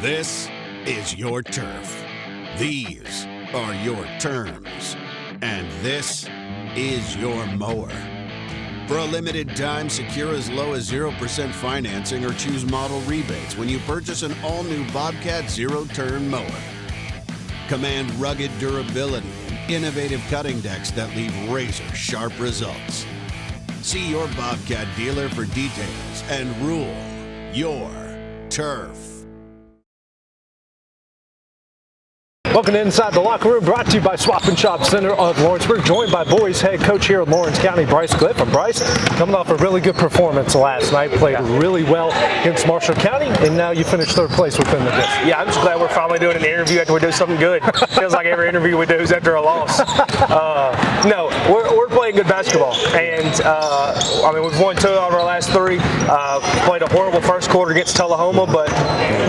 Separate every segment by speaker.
Speaker 1: This is your turf. These are your terms. And this is your mower. For a limited time, secure as low as 0% financing or choose model rebates when you purchase an all-new Bobcat zero-turn mower. Command rugged durability and innovative cutting decks that leave razor-sharp results. See your Bobcat dealer for details and rule your turf.
Speaker 2: Welcome to Inside the Locker Room, brought to you by Swap and Shop Center of Lawrenceburg, joined by boys head coach here in Lawrence County, Bryce Clifft. And Bryce, coming off a really good performance last night, played really well against Marshall County, and now you finished third place within the district.
Speaker 3: Yeah, I'm just glad we're finally doing an interview after we do something good. Feels like every interview we do is after a loss. No, we're playing good basketball, and we've won 2 out of our last 3. Played a horrible first quarter against Tullahoma, but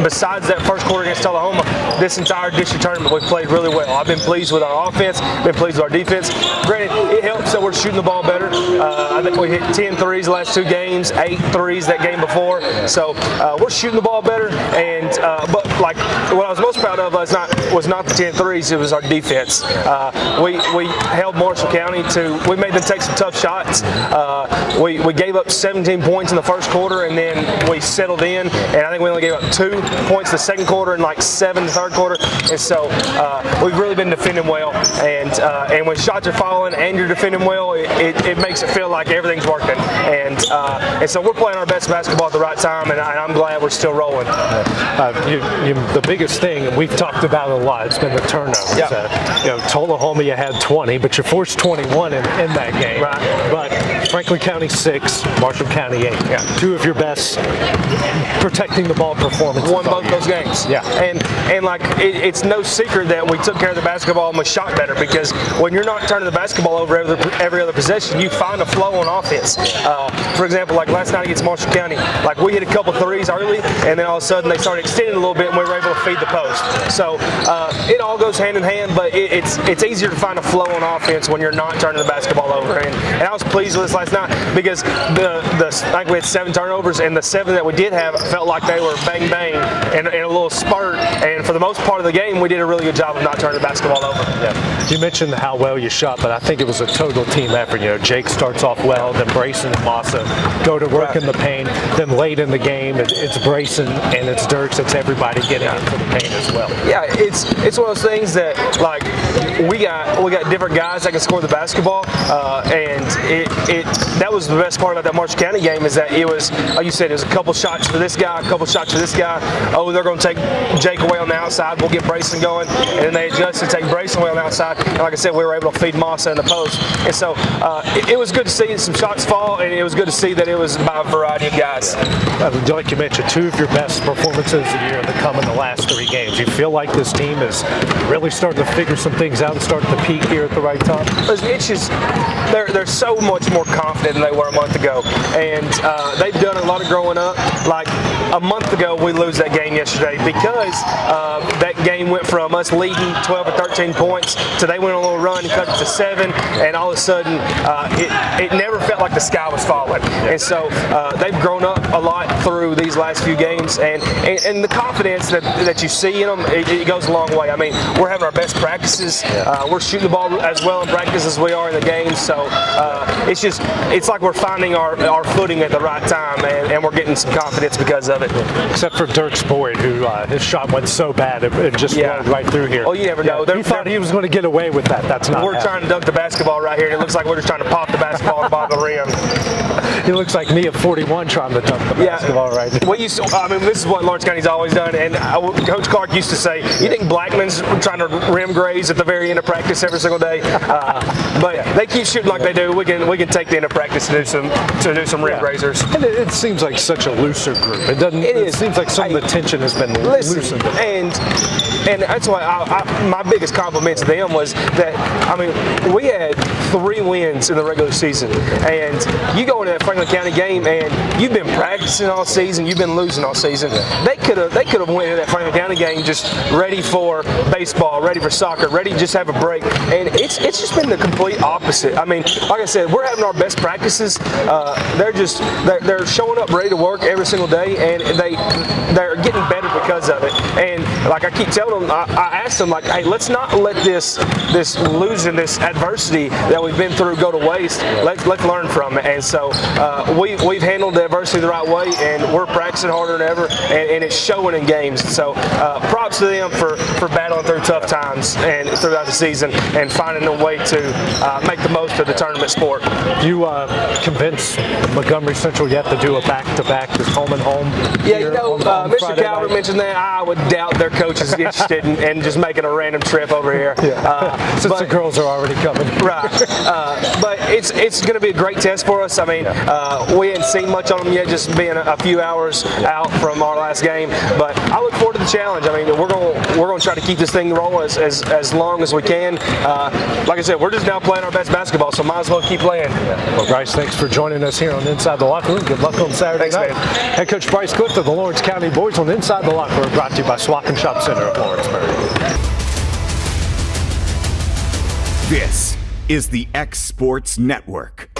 Speaker 3: besides that first quarter against Tullahoma, this entire district tournament we've played really well. I've been pleased with our offense, been pleased with our defense. Granted, it helps that we're shooting the ball better. I think we hit 10 threes the last 2 games, 8 threes that game before. So we're shooting the ball better. And but like what I was most proud of was not the 10 threes, it was our defense. We held Marshall County we made them take some tough shots. We gave up 17 points in the first quarter, and then we settled in, and I think we only gave up 2 points the second quarter and like 7 the third quarter. And so we've really been defending well, and when shots are falling and you're defending well, it makes it feel like everything's working. And so we're playing our best basketball at the right time, and I'm glad we're still rolling.
Speaker 2: The biggest thing, and we've talked about it a lot, it's been the turnovers. Tullahoma you had 20, but you forced 21 in that game.
Speaker 3: Right.
Speaker 2: But Franklin County 6, Marshall County 8. Yeah. 2 of your best protecting the ball performances.
Speaker 3: Won both those games.
Speaker 2: Yeah.
Speaker 3: And like it's no secret that we took care of the basketball and we shot better, because when you're not turning the basketball over every other possession, you find a flow on offense. For example, like last night against Marshall County, like we hit a couple threes early, and then all of a sudden they started extending a little bit, and we were able to feed the post. So it all goes hand in hand, but it's easier to find a flow on offense when you're not turning the basketball over. And I was pleased with this last night, because like we had 7 turnovers, and the 7 that we did have felt like they were bang bang and a little spurt. And for the most part of the game, we did a really good job of not turning the basketball over.
Speaker 2: Yeah. You mentioned how well you shot, but I think it was a total team effort. Jake starts off well, then Brayson and Massa go to work in the paint. Then late in the game, it's Brayson and it's Dirks. It's everybody getting into the paint as well.
Speaker 3: Yeah, it's one of those things that like we got different guys that can score the basketball, and that was the best part about that Marshall County game, is that it was, like you said, it was a couple shots for this guy, a couple shots for this guy. Oh, they're going to take Jake away on the outside. We'll get Brayson going, and then they adjust to take Brayson away on the outside. And like I said, we were able to feed Massa in the post. And so it was good to see some shots fall, and it was good to see that it was by a variety of guys.
Speaker 2: Like you mentioned, 2 of your best performances of the year that come in the last 3 games. You feel like this team is really starting to figure some things out and starting to peak here at the right time?
Speaker 3: It's just they're so much more confident than they were a month ago, and they've done a lot of growing up. Like a month ago, we lose that game yesterday because that game went from us leading 12 or 13 points to they went on a little run and cut it to 7, and all of a sudden it never felt like the sky was falling. And so they've grown up a lot through these last few games, and the confidence that you see in them, it goes a long way. I mean, we're having our best practices. We're shooting the ball as well in practice as we are in the games. So it's like we're finding our footing at the right time, and we're getting some confidence because of it.
Speaker 2: Except for Dirks Boyd, who his shot went so bad it just rolled right through here.
Speaker 3: Oh, you never know.
Speaker 2: He thought he was going to get away with that. That's not.
Speaker 3: We're trying to dunk the basketball right here, and it looks like we're just trying to pop the basketball on the bottom of the rim.
Speaker 2: He looks like me at 41 trying to dunk the basketball right now.
Speaker 3: This is what Lawrence County's always done, and Coach Clark used to say, you think Blackman's trying to rim graze at the very end of practice every single day? But they keep shooting like they do. We can take the end of practice to do some rim grazers.
Speaker 2: And it seems like such a looser group. It seems like some of the tension has been loosened.
Speaker 3: And And that's why my biggest compliment to them was that, I mean, we had 3 wins in the regular season. And you go into that Franklin County game and you've been practicing all season, you've been losing all season. They could have went into that Franklin County game just ready for baseball, ready for soccer, ready to just have a break. And it's just been the complete opposite. I mean, like I said, we're having our best practices. They're showing up ready to work every single day, and they're getting better because of it. And like I keep telling them, I asked them, like, hey, let's not let this losing, this adversity that we've been through go to waste. Let's learn from it. And so we've handled the adversity the right way, and we're practicing harder than ever, and it's showing in games. So props to them for battling through tough times and throughout the season and finding a way to make the most of the tournament sport.
Speaker 2: You convinced Montgomery Central yet to do a back-to-back, this home and home?
Speaker 3: Yeah, you know, Mr. Calvert mentioned that. I would doubt their coach is interested in just making a random trip over here.
Speaker 2: Yeah. Since the girls are already coming.
Speaker 3: Right. But it's going to be a great test for us. I mean, we hadn't seen much on them yet, just being a few hours out from our last game. But I look forward to the challenge. I mean, we're going to try to keep this thing rolling as long as we can. Like I said, we're just now playing our best basketball, so might as well keep playing.
Speaker 2: Well, Bryce, thanks for joining us here on Inside the Locker Room. Good luck on Saturday night.
Speaker 3: Man.
Speaker 2: Head coach Bryce Clifft of the Lawrence County Boys on Inside the Locker Room, brought to you by Swap and Shop Center of Lawrenceburg.
Speaker 4: This is the X Sports Network.